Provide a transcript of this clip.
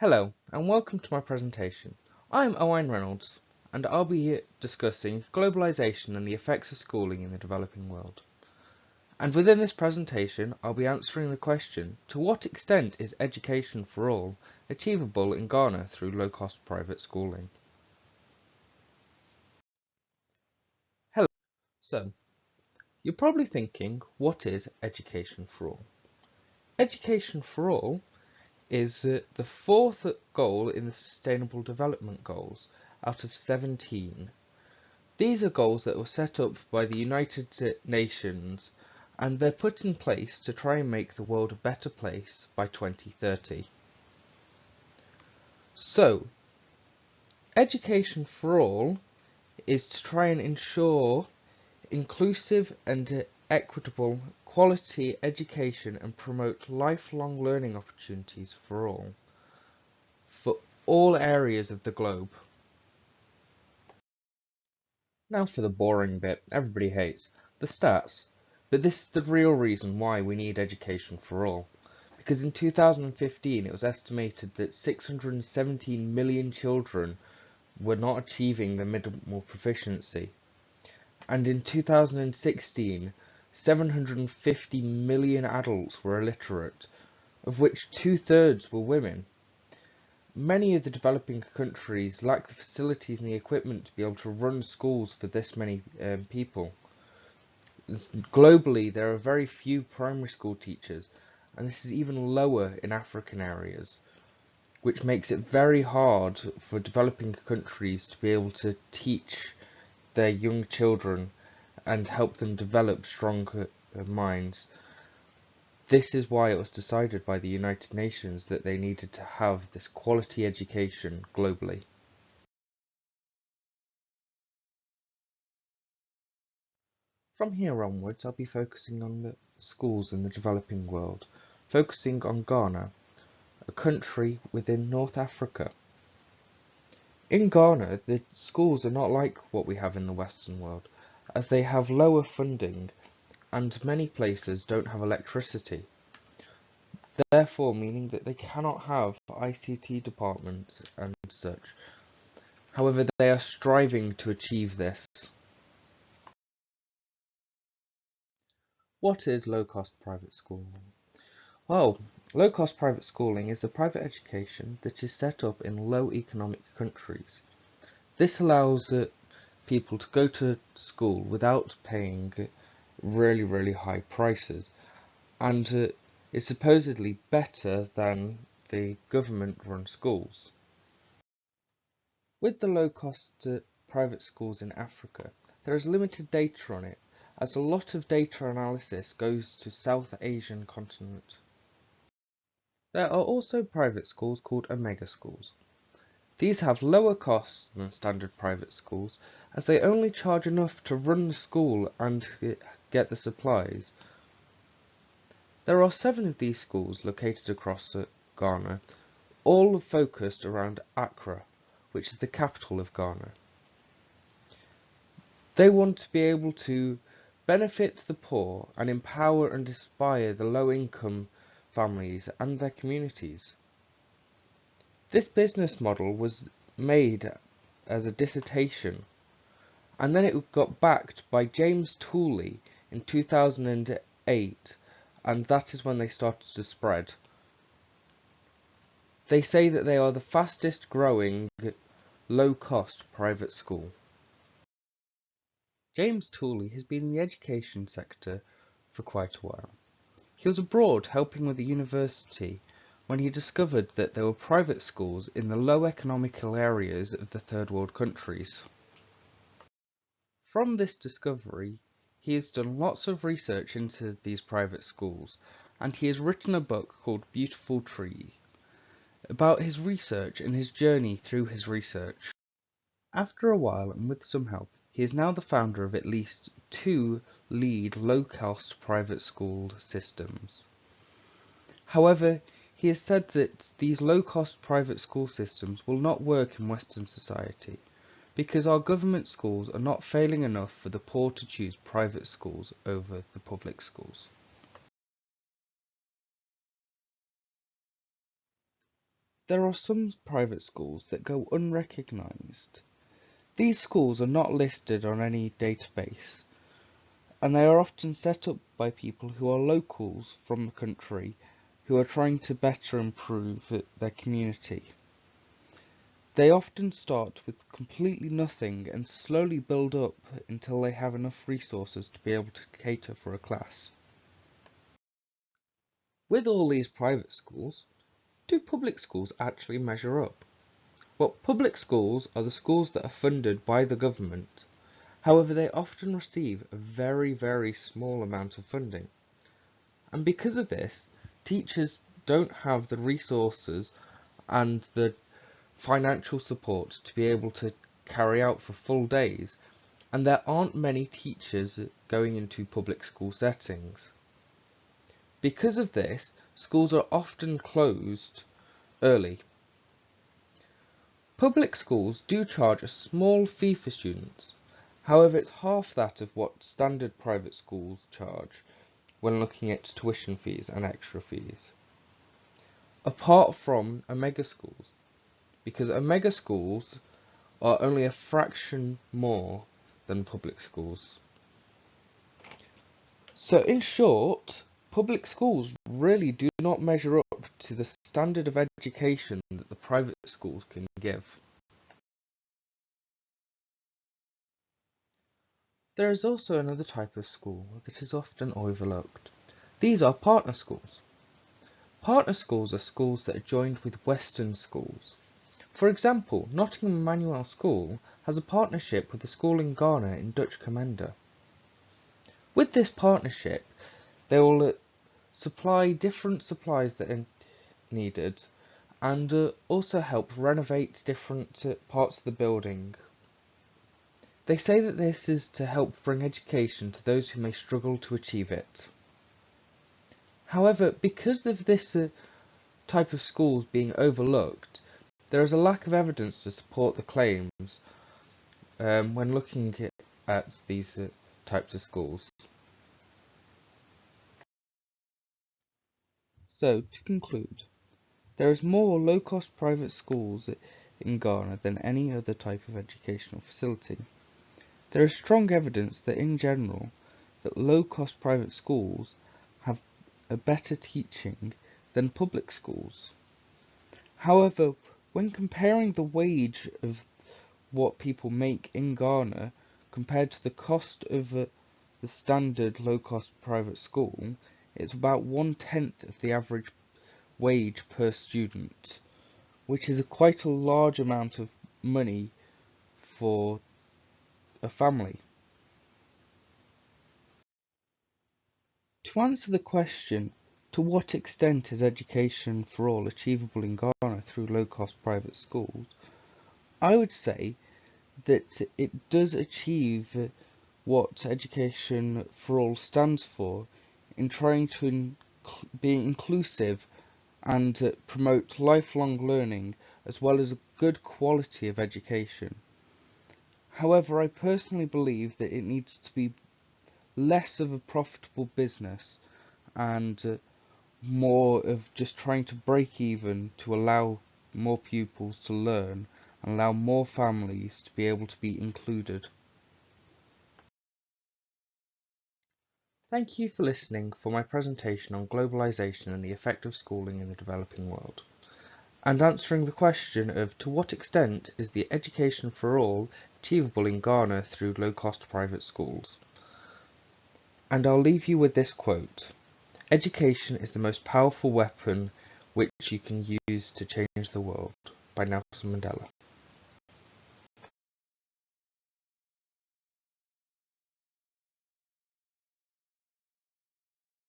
Hello, and welcome to my presentation. I'm Owain Reynolds, and I'll be here discussing globalisation and the effects of schooling in the developing world. And within this presentation, I'll be answering the question, to what extent is education for all achievable in Ghana through low-cost private schooling? Hello. So, you're probably thinking, what is education for all? Education for all is the fourth goal in the Sustainable Development Goals out of 17. These are goals that were set up by the United Nations, and they're put in place to try and make the world a better place by 2030. So, education for all is to try and ensure inclusive and equitable quality education and promote lifelong learning opportunities for all areas of the globe. Now for the boring bit everybody hates, the stats. But this is the real reason why we need education for all. Because in 2015 it was estimated that 617 million children were not achieving the minimal proficiency. And in 2016, 750 million adults were illiterate, of which 2/3 were women. Many of the developing countries lack the facilities and the equipment to be able to run schools for this many people. Globally, there are very few primary school teachers, and this is even lower in African areas, which makes it very hard for developing countries to be able to teach their young children and help them develop stronger minds. This is why it was decided by the United Nations that they needed to have this quality education globally. From here onwards, I'll be focusing on the schools in the developing world, focusing on Ghana, a country within North Africa. In Ghana, the schools are not like what we have in the Western world, as they have lower funding and many places don't have electricity, therefore meaning that they cannot have ICT departments and such. However, they are striving to achieve this. What is low-cost private schooling? Well, low-cost private schooling is the private education that is set up in low economic countries. This allows people to go to school without paying really high prices, and is supposedly better than the government-run schools. With the low-cost private schools in Africa, there is limited data on it, as a lot of data analysis goes to South Asian continent. There are also private schools called Omega schools. These have lower costs than standard private schools, as they only charge enough to run the school and get the supplies. There are 7 of these schools located across Ghana, all focused around Accra, which is the capital of Ghana. They want to be able to benefit the poor and empower and inspire the low-income families and their communities. This business model was made as a dissertation, and then it got backed by James Tooley in 2008, and that is when they started to spread. They say that they are the fastest growing low-cost private school. James Tooley has been in the education sector for quite a while. He was abroad helping with the university when he discovered that there were private schools in the low economical areas of the third world countries. From this discovery, he has done lots of research into these private schools, and he has written a book called Beautiful Tree about his research and his journey through his research. After a while, and with some help, he is now the founder of at least 2 lead low-cost private school systems. However, he has said that these low-cost private school systems will not work in Western society, because our government schools are not failing enough for the poor to choose private schools over the public schools. There are some private schools that go unrecognised. These schools are not listed on any database, and they are often set up by people who are locals from the country who are trying to better improve their community. They often start with completely nothing and slowly build up until they have enough resources to be able to cater for a class. With all these private schools, do public schools actually measure up? Well, public schools are the schools that are funded by the government. However, they often receive a very, very small amount of funding. And because of this, teachers don't have the resources and the financial support to be able to carry out for full days, and there aren't many teachers going into public school settings. Because of this, schools are often closed early. Public schools do charge a small fee for students, however it's half that of what standard private schools charge when looking at tuition fees and extra fees. Apart from Omega schools, because Omega schools are only a fraction more than public schools. So in short, public schools really do not measure up to the standard of education that the private schools can give. There is also another type of school that is often overlooked. These are partner schools. Partner schools are schools that are joined with Western schools. For example, Nottingham Emmanuel School has a partnership with a school in Ghana in Dutch Commander. With this partnership, they will supply different supplies that are needed and also help renovate different parts of the building. They say that this is to help bring education to those who may struggle to achieve it. However, because of this type of schools being overlooked, there is a lack of evidence to support the claims when looking at these types of schools. So, to conclude, there is more low-cost private schools in Ghana than any other type of educational facility. There is strong evidence that in general, that low-cost private schools have a better teaching than public schools. However, when comparing the wage of what people make in Ghana compared to the cost of the standard low-cost private school, it's about 1/10 of the average wage per student, which is quite a large amount of money for a family. To answer the question, to what extent is education for all achievable in Ghana through low-cost private schools, I would say that it does achieve what education for all stands for in trying to be inclusive and promote lifelong learning as well as a good quality of education. However, I personally believe that it needs to be less of a profitable business and more of just trying to break even to allow more pupils to learn and allow more families to be able to be included. Thank you for listening for my presentation on globalisation and the effect of schooling in the developing world, and answering the question of to what extent is the education for all achievable in Ghana through low-cost private schools. And I'll leave you with this quote: "Education is the most powerful weapon which you can use to change the world," by Nelson Mandela.